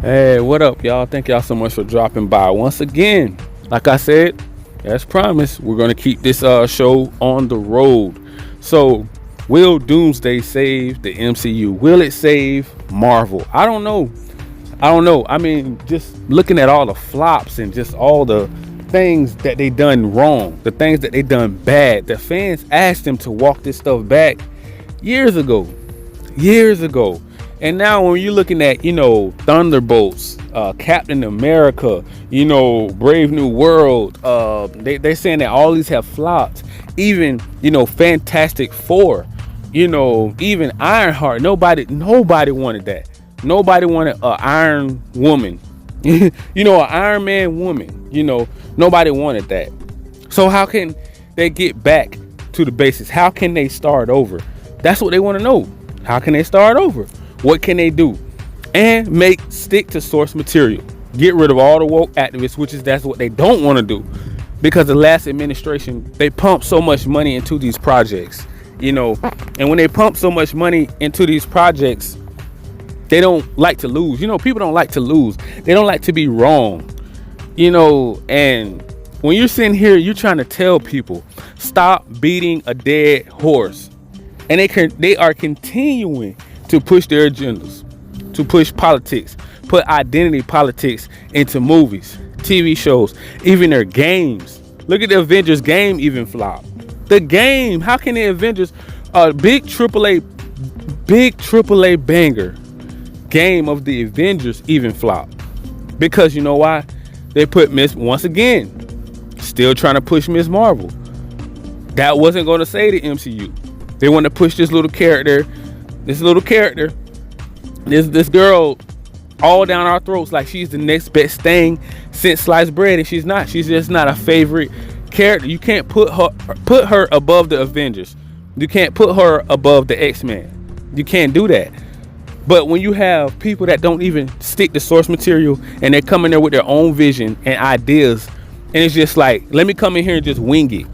Hey, what up, y'all? Thank y'all so much for dropping by once again. Like I said, as promised, we're gonna keep this show on the road. So, will Doomsday save the MCU? Will it save Marvel? I don't know. I mean, just looking at all the flops and just all the things that they done wrong, the things that they done bad. The fans asked them to walk this stuff back years ago. And now when you're looking at, Thunderbolts, Captain America, Brave New World, they're saying that all these have flopped. Even, Fantastic Four, even Ironheart. Nobody wanted that. Nobody wanted an Iron Woman, an Iron Man woman. Nobody wanted that. So how can they get back to the basics? How can they start over? That's what they want to know. How can they start over? What can they do? And stick to source material. Get rid of all the woke activists, that's what they don't want to do. Because the last administration, they pumped so much money into these projects, and when they pump so much money into these projects, they don't like to lose. People don't like to lose. They don't like to be wrong, and when you're sitting here, you're trying to tell people, stop beating a dead horse. And they are continuing to push their agendas, to push politics, put identity politics into movies, TV shows, even their games. Look at the Avengers game, even flop. The game, how can the Avengers, a big AAA banger game of the Avengers even flop? Because you know why? They put once again, still trying to push Miss Marvel. That wasn't going to save the MCU. They want to push this character, this girl all down our throats like she's the next best thing since sliced bread, and she's not. She's just not a favorite character. You can't put her above the Avengers. You can't put her above the X-Men. You can't do that. But when you have people that don't even stick to source material and they're coming there with their own vision and ideas, and it's just like, let me come in here and just wing it.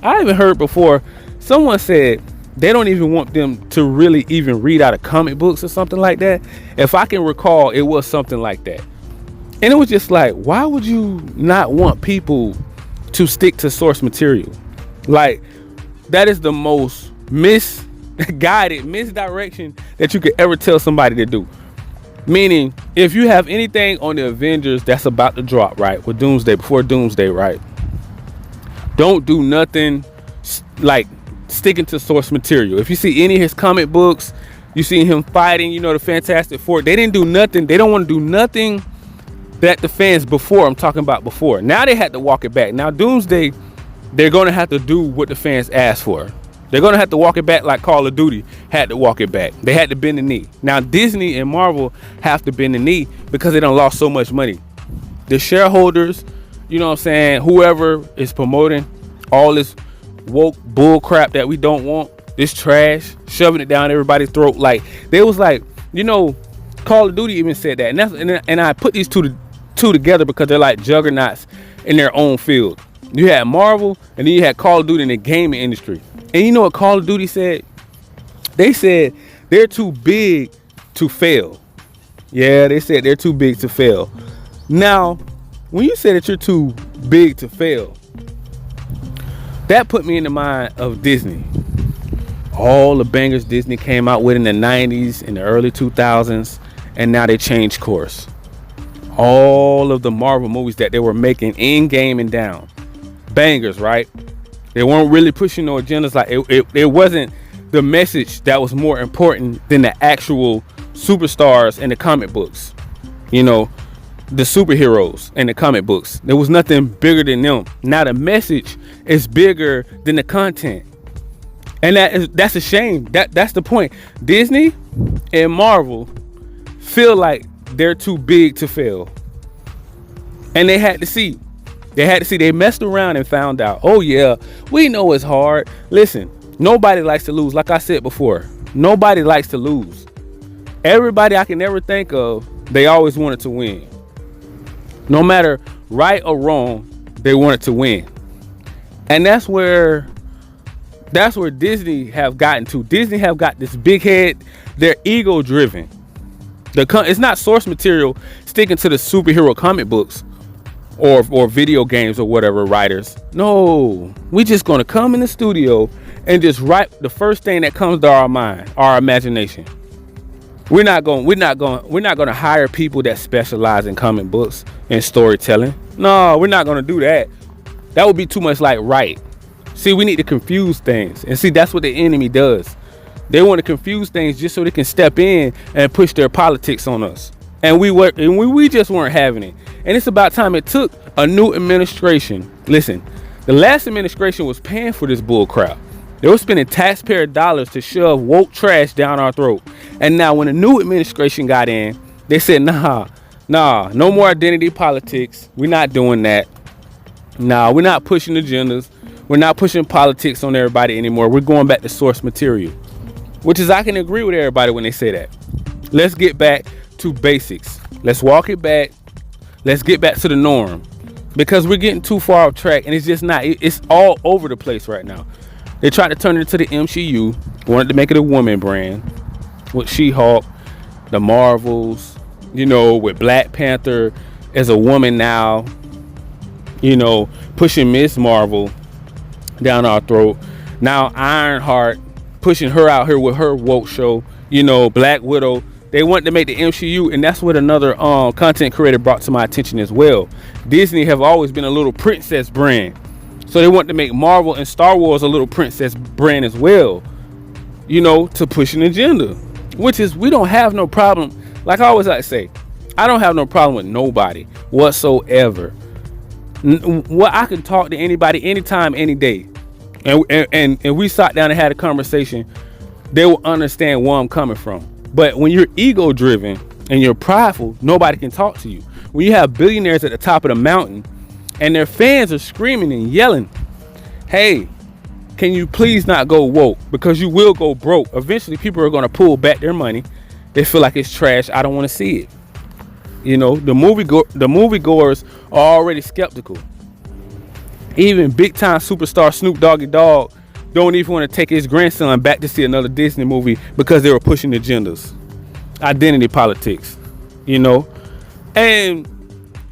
I even heard before someone said they don't even want them to really even read out of comic books or something like that. If I can recall, it was something like that. And it was just like, why would you not want people to stick to source material? Like, that is the most misdirection that you could ever tell somebody to do. Meaning, if you have anything on the Avengers that's about to drop, right, with Doomsday, before Doomsday, right, don't do nothing like sticking to source material. If you see any of his comic books, you see him fighting, the Fantastic Four, they didn't do nothing. They don't want to do nothing that the fans before, I'm talking about before. Now they had to walk it back. Now Doomsday, they're going to have to do what the fans asked for. They're going to have to walk it back like Call of Duty had to walk it back. They had to bend the knee. Now Disney and Marvel have to bend the knee because they done lost so much money. The shareholders, whoever is promoting all this woke bull crap that we don't want, this trash, shoving it down everybody's throat. Like, they was like, Call of Duty even said that. And I put these two together because they're like juggernauts in their own field. You had Marvel and then you had Call of Duty in the gaming industry. And you know what Call of Duty said? They said they're too big to fail. Yeah, they said they're too big to fail. Now, when you say that you're too big to fail, that put me in the mind of Disney. All the bangers Disney came out with in the 90s, in the early 2000s, and now they changed course. All of the Marvel movies that they were making in game and down. Bangers, right? They weren't really pushing no agendas. Like, it wasn't the message that was more important than the actual superstars in the comic books. The superheroes in the comic books. There was nothing bigger than them. Now the message is bigger than the content. And that's a shame. That's the point. Disney and Marvel feel like they're too big to fail. And they had to see. They messed around and found out, oh yeah, we know it's hard. Listen, nobody likes to lose. Like I said before, nobody likes to lose. Everybody I can ever think of, they always wanted to win. No matter right or wrong, they wanted to win. And that's where Disney have gotten to. Disney have got this big head. They're ego driven. It's not source material sticking to the superhero comic books or video games or whatever writers. No, we just gonna come in the studio and just write the first thing that comes to our mind, our imagination. We're not gonna hire people that specialize in comic books and storytelling. No, we're not gonna do that. That would be too much like right. See, we need to confuse things, and see, that's what the enemy does. They want to confuse things just so they can step in and push their politics on us. And we just weren't having it. And it's about time it took a new administration. Listen, the last administration was paying for this bull crap. They were spending taxpayer dollars to shove woke trash down our throat. And now when the new administration got in, they said, nah, no more identity politics. We're not doing that. Nah, we're not pushing agendas. We're not pushing politics on everybody anymore. We're going back to source material. Which is, I can agree with everybody when they say that. Let's get back to basics. Let's walk it back. Let's get back to the norm. Because we're getting too far off track, and it's just not. It's all over the place right now. They tried to turn it into the MCU. Wanted to make it a woman brand. With She-Hulk, the Marvels, with Black Panther as a woman now. Pushing Miss Marvel down our throat. Now Ironheart, pushing her out here with her woke show, Black Widow. They want to make the MCU, and that's what another content creator brought to my attention as well. Disney have always been a little princess brand, so they want to make Marvel and Star Wars a little princess brand as well, to push an agenda. Which is, we don't have no problem. Like I always like to say, I don't have no problem with nobody whatsoever. What I can talk to anybody anytime, any day. And we sat down and had a conversation, they will understand where I'm coming from. But when you're ego driven and you're prideful, nobody can talk to you. When you have billionaires at the top of the mountain and their fans are screaming and yelling, hey, can you please not go woke, because you will go broke. Eventually people are going to pull back their money. They feel like it's trash. I don't want to see it. The moviegoers are already skeptical. Even big time superstar Snoop Doggy Dogg don't even want to take his grandson back to see another Disney movie because they were pushing agendas, identity politics, and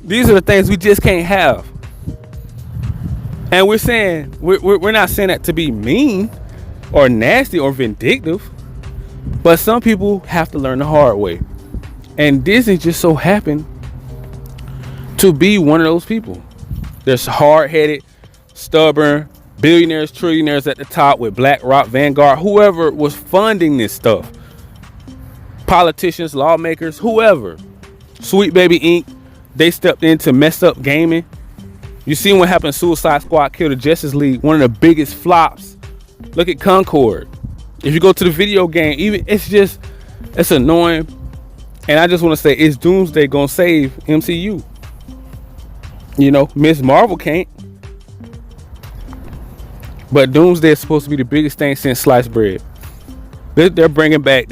these are the things we just can't have. And we're not saying that to be mean or nasty or vindictive, but some people have to learn the hard way, and Disney just so happened to be one of those people. They're hard-headed, stubborn, billionaires, trillionaires at the top with BlackRock, Vanguard, whoever was funding this stuff. Politicians, lawmakers, whoever. Sweet Baby Inc., they stepped in to mess up gaming. You seen what happened? Suicide Squad killed the Justice League, one of the biggest flops. Look at Concord. If you go to the video game, it's annoying. And I just want to say, is Doomsday gonna save MCU? Miss Marvel can't. But Doomsday is supposed to be the biggest thing since sliced bread. They're bringing back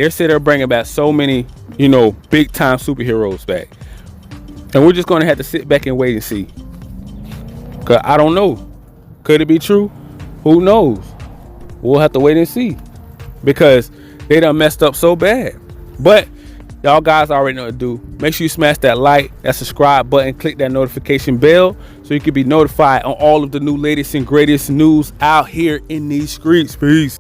so many, big time superheroes back. And we're just going to have to sit back and wait and see. Because I don't know. Could it be true? Who knows? We'll have to wait and see. Because they done messed up so bad. But y'all guys already know what to do. Make sure you smash that like, that subscribe button, click that notification bell so you can be notified on all of the new latest and greatest news out here in these streets. Peace.